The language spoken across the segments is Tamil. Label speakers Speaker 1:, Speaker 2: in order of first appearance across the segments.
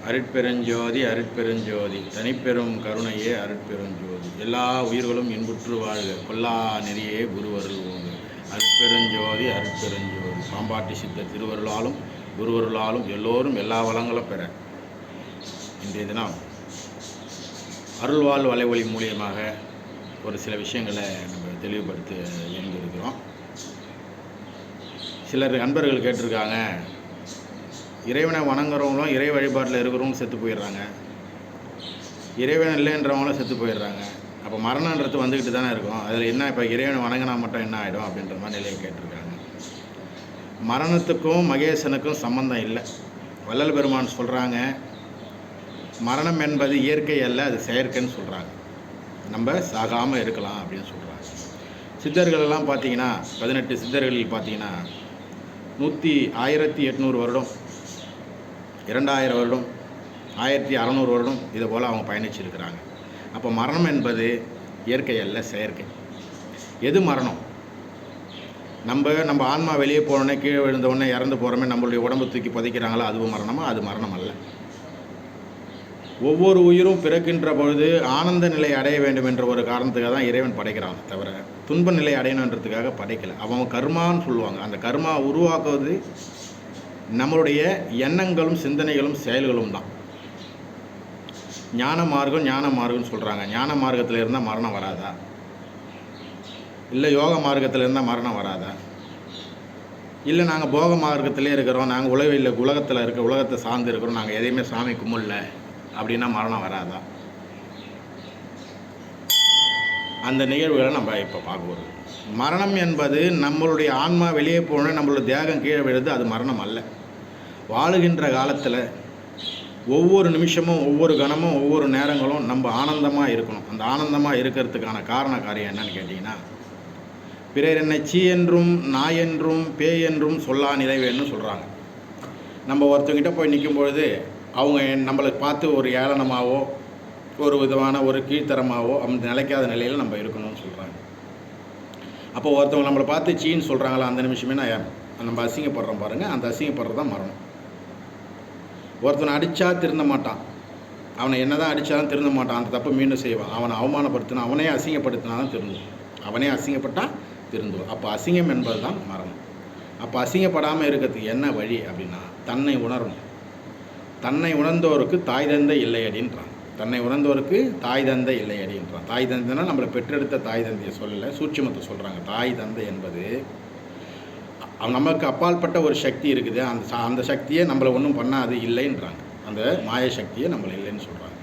Speaker 1: அருட்பெருஞ்சோதி அருட்பெருஞ்சோதி தனிப்பெரும் கருணையே அருட்பெருஞ்சோதி. எல்லா உயிர்களும் இன்புற்று வாழ்க, கொல்லா நெறியே குருவருள் ஓங்க. அருட்பெருஞ்சோதி அருட்பெருஞ்சோதி. பாம்பாட்டி சித்த திருவருளாலும் குருவருளாலும் எல்லோரும் எல்லா வளங்களும் பெற இன்றைய தினம் அருள்வாழ் வலைவழி மூலியமாக ஒரு சில விஷயங்களை நம்ம தெளிவுபடுத்த இயங்கியிருக்கிறோம். சிலர் நண்பர்கள் கேட்டிருக்காங்க, இறைவனை வணங்குறவங்களும் இறை வழிபாட்டில் இருக்கிறவங்களும் செத்து போயிடுறாங்க, இறைவன் இல்லைன்றவங்களும் செத்து போயிடுறாங்க. அப்போ மரணன்றது வந்துக்கிட்டு தானே இருக்கும். அதில் என்ன இப்போ இறைவனை வணங்கினா மட்டும் என்ன ஆகிடும் அப்படின்ற மாதிரி நிலையை கேட்டிருக்காங்க. மரணத்துக்கும் மகேசனுக்கும் சம்பந்தம் இல்லை. வள்ளல் பெருமான் சொல்கிறாங்க, மரணம் என்பது இயற்கை அல்ல, அது செயற்கைன்னு சொல்கிறாங்க. நம்ம சாகாமல் இருக்கலாம் அப்படின்னு சொல்கிறாங்க. சித்தர்களெல்லாம் பார்த்தீங்கன்னா 18 சித்தர்களில் பார்த்தீங்கன்னா 1800 வருடம், 2000 வருடம், 1600 வருடம் இதை போல் அவங்க பயணிச்சிருக்கிறாங்க. அப்போ மரணம் என்பது இயற்கை அல்ல, செயற்கை. எது மரணம்? நம்ம ஆன்மா வெளியே போனோடனே கீழே விழுந்தவுடனே இறந்து போகிறோமே, நம்மளுடைய உடம்பு தூக்கி புதைக்கிறாங்களோ, அதுவும் மரணமா? அது மரணம் அல்ல. ஒவ்வொரு உயிரும் பிறக்கின்ற பொழுது ஆனந்த நிலை அடைய வேண்டும் என்ற ஒரு காரணத்துக்காக தான் இறைவன் படைக்கிறான், தவிர துன்ப நிலை அடையணுன்றதுக்காக படைக்கலை. அவன் கர்மான்னு சொல்லுவாங்க. அந்த கர்மா உருவாக்குவது நம்மளுடைய எண்ணங்களும் சிந்தனைகளும் செயல்களும் தான். ஞான மார்க்கம்னு சொல்கிறாங்க. ஞான மார்க்கத்தில் இருந்தால் மரணம் வராதா? இல்லை யோக மார்க்கத்தில் இருந்தால் மரணம் வராதா? இல்லை நாங்கள் போக மார்க்கத்திலே இருக்கிறோம், நாங்கள் உலகத்தில் இருக்க உலகத்தை சார்ந்து இருக்கிறோம், நாங்கள் எதையுமே சாமி கும்பிடல அப்படின்னா மரணம் வராதா? அந்த நிகழ்வுகளை நம்ம இப்போ பார்க்குறோம். மரணம் என்பது நம்மளுடைய ஆன்மா வெளியே போன நம்மளுடைய தேகம் கீழே விழுது, அது மரணம் அல்ல. வாழுகின்ற காலத்தில் ஒவ்வொரு நிமிஷமும், ஒவ்வொரு கணமும், ஒவ்வொரு நேரங்களும் நம்ம ஆனந்தமாக இருக்கணும். அந்த ஆனந்தமாக இருக்கிறதுக்கான காரண காரியம் என்னன்னு கேட்டிங்கன்னா, பிறர் என்னை சீ என்றும் நாய் என்றும் பேய் என்றும் சொல்லா நிலைவேன்னு சொல்கிறாங்க. நம்ம ஒருத்தங்கிட்ட போய் நிற்கும் பொழுது அவங்க நம்மளை பார்த்து ஒரு ஏளனமாகவோ ஒரு விதமான ஒரு கீழ்த்தரமாகவோ அந்த நிலைக்காத நிலையில் நம்ம இருக்கணும்னு சொல்கிறாங்க. அப்போ ஒருத்தவங்க நம்மளை பார்த்து சீன்னு சொல்கிறாங்களா, அந்த நிமிஷமே நம்ம அசிங்கப்படுறோம் பாருங்கள், அந்த அசிங்கப்படுறது தான் மரணம். ஒருத்தனை அடித்தா திருந்த மாட்டான், அவனை என்ன தான் அடித்தாலும் திருந்த மாட்டான், அந்த தப்பு மீண்டும் செய்வான். அவனை அவமானப்படுத்தினா, அவனே அசிங்கப்படுத்தினா தான் திருந்தும். அவனே அசிங்கப்பட்டால் திருந்தும். அப்போ அசிங்கம் என்பது தான் மரணம். அப்போ அசிங்கப்படாமல் இருக்கிறதுக்கு என்ன வழி அப்படின்னா, தன்னை உணரணும். தன்னை உணர்ந்தோருக்கு தாய் தந்தை இல்லை அப்படின்றான். தன்னை உணர்ந்தோருக்கு தாய் தந்தை இல்லை அப்படின்றான். தாய் தந்தைன்னா நம்மளை பெற்றெடுத்த தாய் தந்தையை சொல்லலை, சூட்சுமத்தை சொல்கிறாங்க. தாய் தந்தை என்பது நமக்கு அப்பாற்பட்ட ஒரு சக்தி இருக்குது. அந்த சக்தியை நம்மளை ஒன்றும் பண்ணாது, இல்லைன்றாங்க. அந்த மாய சக்தியை நம்மளை இல்லைன்னு சொல்கிறாங்க.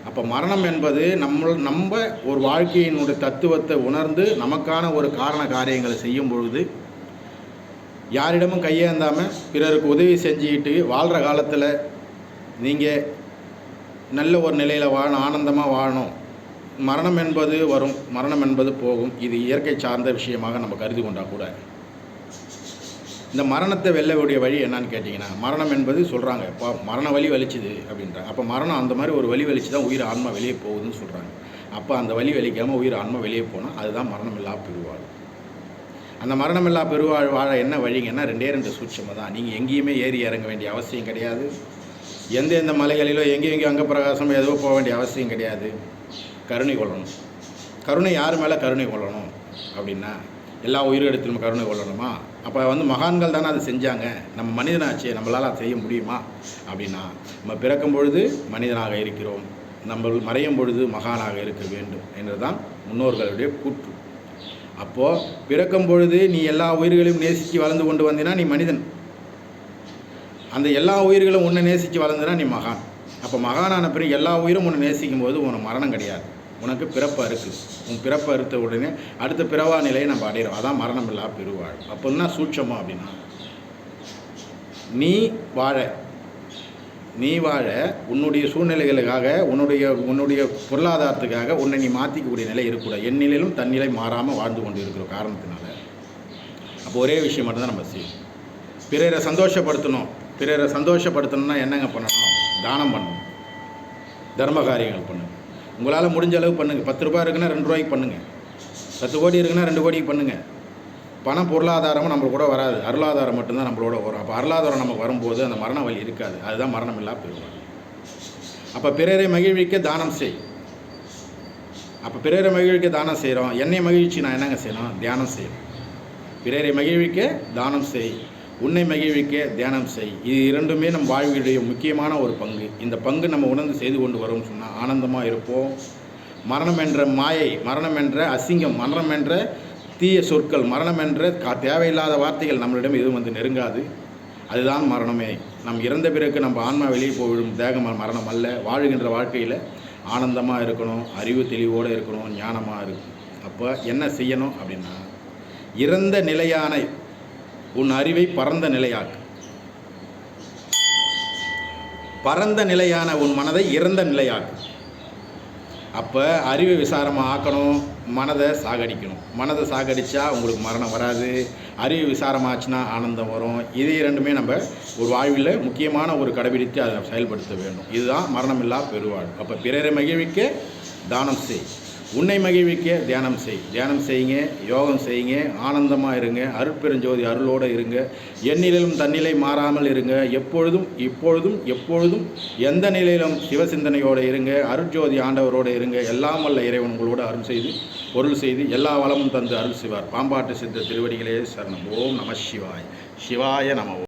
Speaker 1: அப்போ மரணம் என்பது நம்ம ஒரு வாழ்க்கையினுடைய தத்துவத்தை உணர்ந்து நமக்கான ஒரு காரண காரியங்களை செய்யும் பொழுது, யாரிடமும் கையேந்தாமல் பிறருக்கு உதவி செஞ்சுக்கிட்டு வாழ்கிற காலத்தில் நீங்கள் நல்ல ஒரு நிலையில் வாழணும், ஆனந்தமாக வாழணும். மரணம் என்பது வரும், மரணம் என்பது போகும். இது இயற்கை சார்ந்த விஷயமாக நம்ம கருதி கொண்டால் கூட, இந்த மரணத்தை வெல்லக்கூடிய வழி என்னன்னு கேட்டிங்கன்னா, மரணம் என்பது சொல்கிறாங்க, இப்போ மரண வலி வலிச்சுது அப்படின்றாங்க. அப்போ மரணம் அந்த மாதிரி ஒரு வலி வலிச்சு தான் உயிர் ஆன்மா வெளியே போகுதுன்னு சொல்கிறாங்க. அப்போ அந்த வலி வலிக்காமல் உயிர் ஆன்மா வெளியே போனால் அதுதான் மரணமில்லா பெருவாழ். அந்த மரணமில்லா பெருவாழ் வாழ என்ன வழிங்கன்னா, 2 சூட்சமாக தான். நீங்கள் எங்கேயுமே ஏறி இறங்க வேண்டிய அவசியம் கிடையாது. எந்தெந்த மலைகளிலோ எங்கேயோ அங்கே பிரகாசம் ஏதோ போக வேண்டிய அவசியம் கிடையாது. கருணை கொள்ளணும். கருணை யார் மேலே கருணை கொள்ளணும் அப்படின்னா, எல்லா உயிரிடத்திலும் கருணை கொள்ளணுமா? அப்போ மகான்கள் தானே அதை செஞ்சாங்க. நம்ம மனிதனாச்சே, நம்மளால் அதை செய்ய முடியுமா அப்படின்னா, நம்ம பிறக்கும் பொழுது மனிதனாக இருக்கிறோம், நம்ம மறையும் பொழுது மகானாக இருக்க வேண்டும் என்றுதான் முன்னோர்களுடைய கூற்று. அப்போது பிறக்கும் பொழுது நீ எல்லா உயிர்களையும் நேசித்து வளர்ந்து கொண்டு வந்தீன்னா நீ மனிதன். அந்த எல்லா உயிர்களும் உன்னை நேசித்து வளர்ந்துனா நீ மகான். அப்போ மகானான பிறகு எல்லா உயிரும் உன்னை நேசிக்கும் போது உனக்கு மரணம் கிடையாது, உனக்கு பிறப்பு இருக்குது. உன் பிறப்பை அறுத்த உடனே அடுத்த பிறவா நிலையை நம்ம அடைகிறோம். அதான் மரணம் இல்லா பெருவாழ். அப்போ என்ன சூட்சமா அப்படின்னா, நீ வாழ உன்னுடைய சூழ்நிலைகளுக்காக, உன்னுடைய பொருளாதாரத்துக்காக உன்னை நீ மாற்றிக்கக்கூடிய நிலை இருக்கக்கூடாது. என் நிலையிலும் தன்னிலை மாறாமல் வாழ்ந்து கொண்டு இருக்கிற காரணத்தினால அப்போ ஒரே விஷயம் மட்டும்தான் நம்ம செய்யணும், பிறரை சந்தோஷப்படுத்தணும். பிறரை சந்தோஷப்படுத்தணும்னா என்னங்க பண்ணணும்? தானம் பண்ணணும், தர்ம காரியங்கள் பண்ணுங்கள். உங்களால் முடிஞ்ச அளவு பண்ணுங்கள். 10 ரூபா இருக்குன்னா 2 ரூபாய்க்கு பண்ணுங்கள். 10 கோடி இருக்குன்னா 2 கோடிக்கு பண்ணுங்கள். பணம் பொருளாதாரமும் நம்மளுக்கு கூட வராது, அருளாதாரம் மட்டும்தான் நம்மளோட வரும். அப்போ அருளாதாரம் நமக்கு வரும்போது அந்த மரண வலி இருக்காது. அதுதான் மரணமில்லா பெருவாழ். அப்போ பிறரை மகிழ்விக்க தானம் செய். அப்போ பிறரை மகிழ்விக்க தானம் செய்கிறோம், என்னை மகிழ்ச்சி நான் என்னங்க செய்யணும்? தியானம் செய்யணும். பிறரை மகிழ்விக்க தானம் செய், உன்னை மகிழ்விக்க தியானம் செய். இது இரண்டுமே நம் வாழ்வியுடைய முக்கியமான ஒரு பங்கு. இந்த பங்கு நம்ம உணர்ந்து செய்து கொண்டு வரோம்னு சொன்னால் ஆனந்தமாக இருப்போம். மரணம் என்ற மாயை, மரணம் என்ற அசிங்கம், மரணம் என்ற தீய சொற்கள், மரணம் என்ற தேவையில்லாத வார்த்தைகள் நம்மளிடம் எதுவும் வந்து நெருங்காது. அதுதான் மரணமே. நம் இறந்த பிறகு நம்ம ஆன்மா வெளியே போய்விடும். தேகம் மரணம் அல்ல. வாழுகின்ற வாழ்க்கையில் ஆனந்தமாக இருக்கணும், அறிவு தெளிவோடு இருக்கணும், ஞானமாக இருக்கணும். அப்போ என்ன செய்யணும் அப்படின்னா, இறந்த நிலையான உன் அறிவை பரந்த நிலையாக்கு, பரந்த நிலையான உன் மனதை இறந்த நிலையாக்கு. அப்போ அறிவை விசாரமாக ஆக்கணும், மனதை சாகடிக்கணும். மனதை சாகடித்தா உங்களுக்கு மரணம் வராது, அறிவு விசாரமாச்சுன்னா ஆனந்தம் வரும். இது இரண்டுமே நம்ம ஒரு வாழ்வில் முக்கியமான ஒரு கடைபிடித்து அதை செயல்படுத்த வேண்டும். இதுதான் மரணமில்லா பெருவாழ்வு. அப்போ பிறரை மகிழ்விக்க தானம் செய், உன்னை மகிழ்விக்க தியானம் செய். தியானம் செய்யுங்க, யோகம் செய்யுங்க, ஆனந்தமாக இருங்க, அருட்பெருஞ்சோதி அருளோடு இருங்க, எந்நிலையிலும் தன்னிலை மாறாமல் இருங்க. எப்பொழுதும் இப்பொழுதும் எப்பொழுதும் எந்த நிலையிலும் சிவசிந்தனையோடு இருங்க, அருட்ஜோதி ஆண்டவரோடு இருங்க. எல்லாம் வல்ல இறைவன் உங்களோடு அருள் செய்து பொருள் செய்து எல்லா வளமும் தந்து அருள் செய்வார். பாம்பாட்டு சித்த திருவடிகளே சரணம். ஓம் நம சிவாய. சிவாய நம.